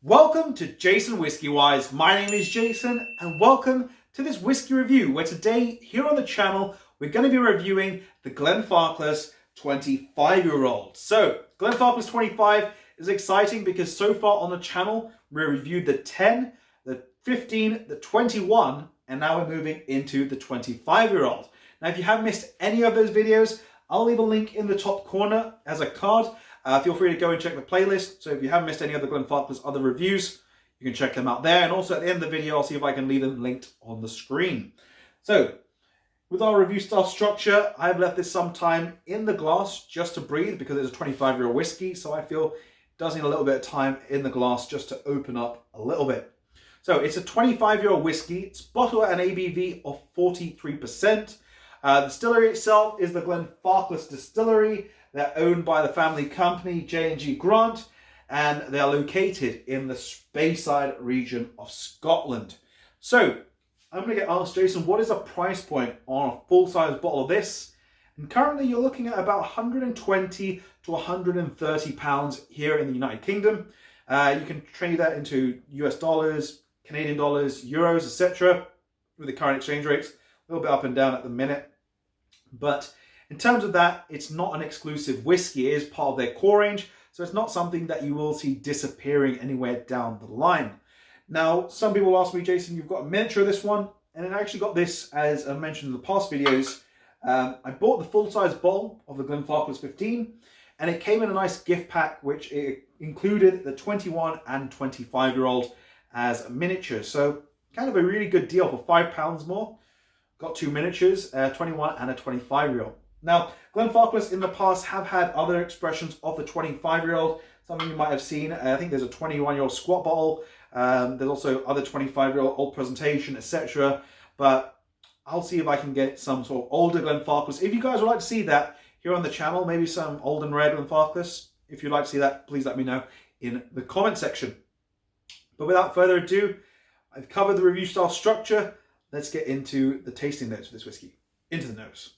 Welcome to JasonWhiskyWise. My name is Jason and welcome to this whiskey review where today here on the channel we're going to be reviewing the Glenfarclas 25-year-old. So Glenfarclas 25 is exciting because so far on the channel we reviewed the 10, the 15, the 21 and now we're moving into the 25-year-old. Now if you haven't missed any of those videos, I'll leave a link in the top corner as a card. Feel free to go and check the playlist. So if you haven't missed any of the Glenfarclas other reviews, you can check them out there. And also at the end of the video, I'll see if I can leave them linked on the screen. So with our review style structure, I've left this some time in the glass just to breathe because it's a 25-year-old whiskey. So I feel it does need a little bit of time in the glass just to open up a little bit. So it's a 25-year-old whiskey. It's bottled at an ABV of 43%. The distillery itself is the Glenfarclas Distillery. They're owned by the family company J&G Grant, and they are located in the Speyside region of Scotland. So I'm going to get asked, Jason, what is the price point on a full-size bottle of this? And currently you're looking at about 120 to 130 pounds here in the United Kingdom. You can trade that into US dollars, Canadian dollars, euros, etc. with the current exchange rates. A little bit up and down at the minute. But in terms of that, it's not an exclusive whiskey. It is part of their core range, so it's not something that you will see disappearing anywhere down the line. Now, some people ask me, Jason, you've got a miniature of this one, and I actually got this, as I mentioned in the past videos. I bought the full-size bottle of the Glenfarclas 15, and it came in a nice gift pack, which it included the 21 and 25-year-old as a miniature. So kind of a really good deal for £5 more. Got two miniatures, a 21 and a 25-year-old. Now, Glenfarclas in the past have had other expressions of the 25-year-old, something you might have seen. I think there's a 21-year-old squat bottle. There's also other 25-year-old old presentation, etc. But I'll see if I can get some sort of older Glenfarclas. If you guys would like to see that here on the channel, maybe some old and rare Glenfarclas, if you'd like to see that, please let me know in the comment section. But without further ado, I've covered the review style structure. Let's get into the tasting notes for this whiskey. Into the nose.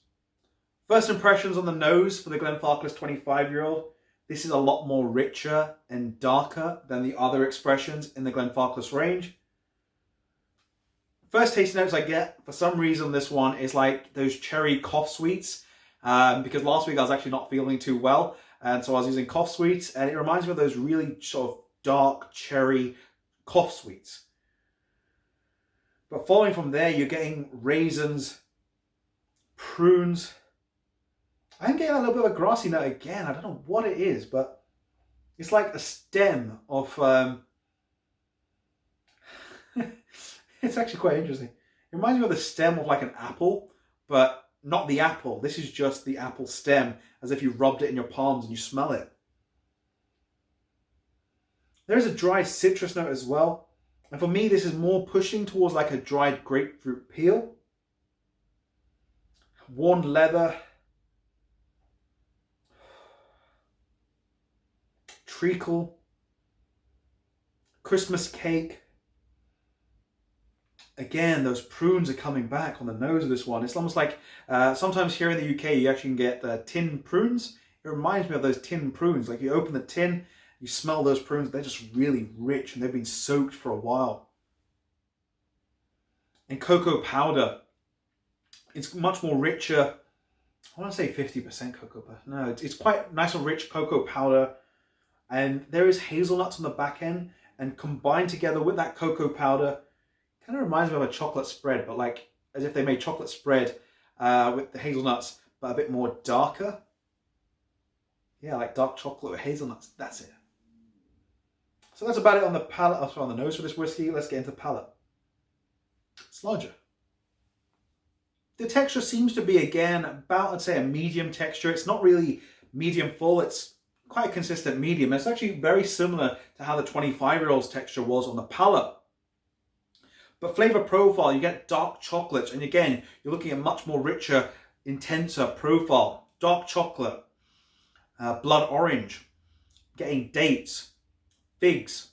First impressions on the nose for the Glenfarclas 25-year-old. This is a lot more richer and darker than the other expressions in the Glenfarclas range. First tasting notes I get, for some reason this one is like those cherry cough sweets. Because last week I was actually not feeling too well. And so I was using cough sweets. And it reminds me of those really sort of dark cherry cough sweets. But following from there, you're getting raisins, prunes. I'm getting a little bit of a grassy note again. I don't know what it is, but it's like a stem of... It's actually quite interesting. It reminds me of the stem of like an apple, but not the apple. This is just the apple stem, as if you rubbed it in your palms and you smell it. There's a dry citrus note as well. And for me, this is more pushing towards like a dried grapefruit peel. Worn leather. Treacle. Christmas cake. Again, those prunes are coming back on the nose of this one. It's almost like sometimes here in the UK, you actually can get tin prunes. It reminds me of those tin prunes. Like you open the tin, you smell those prunes, they're just really rich and they've been soaked for a while. And cocoa powder. It's much more richer. I want to say 50% cocoa powder. No, it's quite nice and rich cocoa powder. And there is hazelnuts on the back end. And combined together with that cocoa powder, kind of reminds me of a chocolate spread. But like as if they made chocolate spread with the hazelnuts, but a bit more darker. Yeah, like dark chocolate with hazelnuts. That's it. So that's about it on the palate, also on the nose for this whiskey. Let's get into the palate. It's larger. The texture seems to be, again, about, I'd say, a medium texture. It's not really medium full. It's quite a consistent medium. It's actually very similar to how the 25-year-old's texture was on the palate. But flavor profile, you get dark chocolates. And again, you're looking at much more richer, intenser profile. Dark chocolate, blood orange, getting dates, figs,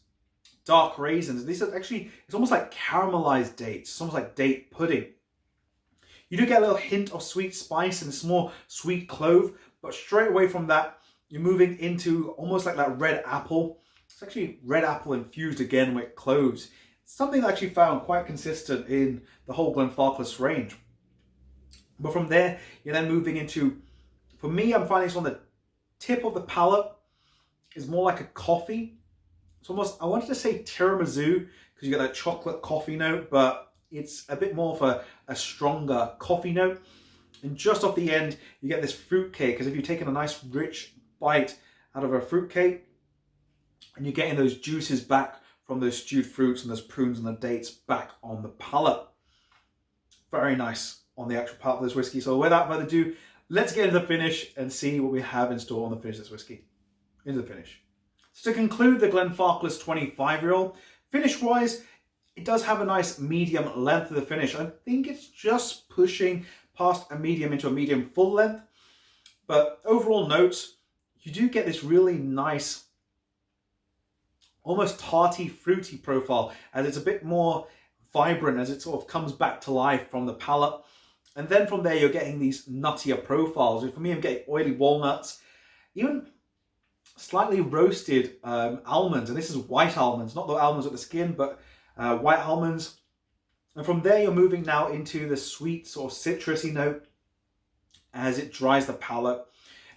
dark raisins. These are actually, it's almost like caramelized dates. It's almost like date pudding. You do get a little hint of sweet spice and a small sweet clove, but straight away from that, you're moving into almost like that red apple. It's actually red apple infused again with cloves. It's something I actually found quite consistent in the whole Glenfarclas range. But from there, you're then moving into, for me, I'm finding this on the tip of the palate is more like a coffee. It's almost, I wanted to say tiramisu because you get that chocolate coffee note, but it's a bit more of a stronger coffee note. And just off the end, you get this fruit cake, because if you're taking a nice rich bite out of a fruit cake, and you're getting those juices back from those stewed fruits and those prunes and the dates back on the palate. Very nice on the actual palate of this whiskey. So without further ado, let's get into the finish and see what we have in store on the finish of this whiskey. Into the finish. So to conclude the Glenfarclas 25-year-old, finish-wise, it does have a nice medium length of the finish. I think it's just pushing past a medium into a medium full length. But overall notes, you do get this really nice, almost tarty, fruity profile, as it's a bit more vibrant as it sort of comes back to life from the palate. And then from there, you're getting these nuttier profiles. For me, I'm getting oily walnuts, even slightly roasted almonds. And this is white almonds, not the almonds with the skin, but white almonds. And from there, you're moving now into the sweet sort of citrusy note as it dries the palate.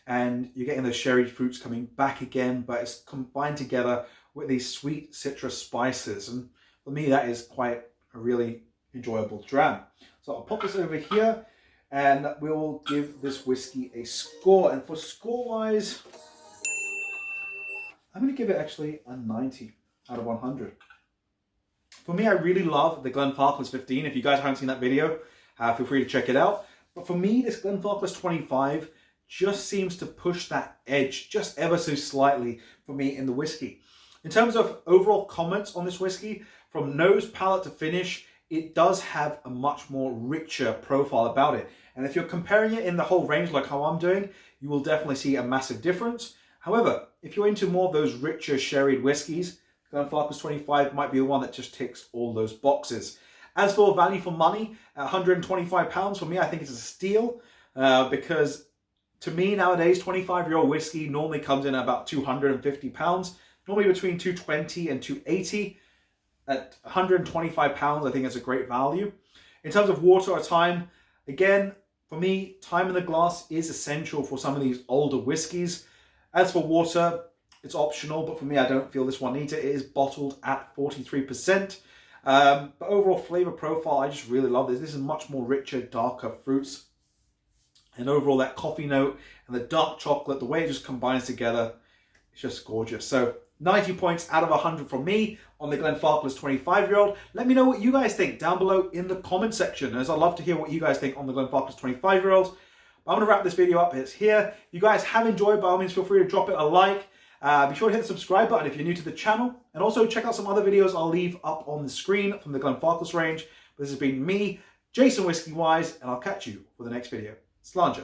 And you're getting those sherry fruits coming back again, but it's combined together with these sweet citrus spices. And for me, that is quite a really enjoyable dram. So I'll pop this over here and we'll give this whiskey a score. And for score-wise, I'm going to give it actually a 90 out of 100. For me, I really love the Glenfarclas 15. If you guys haven't seen that video, feel free to check it out. But for me, this Glenfarclas 25 just seems to push that edge just ever so slightly for me in the whiskey. In terms of overall comments on this whiskey, from nose, palate to finish, it does have a much more richer profile about it. And if you're comparing it in the whole range like how I'm doing, you will definitely see a massive difference. However, if you're into more of those richer sherried whiskies, Glenfarclas 25 might be the one that just ticks all those boxes. As for value for money, at £125, for me, I think it's a steal because to me nowadays, 25-year-old whiskey normally comes in at about £250, normally between £220 and £280. At £125, I think it's a great value. In terms of water or time, again, for me, time in the glass is essential for some of these older whiskies. As for water, it's optional, but for me, I don't feel this one needs it. It is bottled at 43%. But overall flavor profile, I just really love this. This is much more richer, darker fruits. And overall, that coffee note and the dark chocolate, the way it just combines together, it's just gorgeous. So 90 points out of 100 from me on the Glenfarclas 25-year-old. Let me know what you guys think down below in the comment section, as I'd love to hear what you guys think on the Glenfarclas 25-year-old. I'm going to wrap this video up. It's here. If you guys have enjoyed, by all means, feel free to drop it a like. Be sure to hit the subscribe button if you're new to the channel. And also check out some other videos I'll leave up on the screen from the Glenfarclas range. This has been me, JasonWhiskyWise, and I'll catch you for the next video. Slàinte.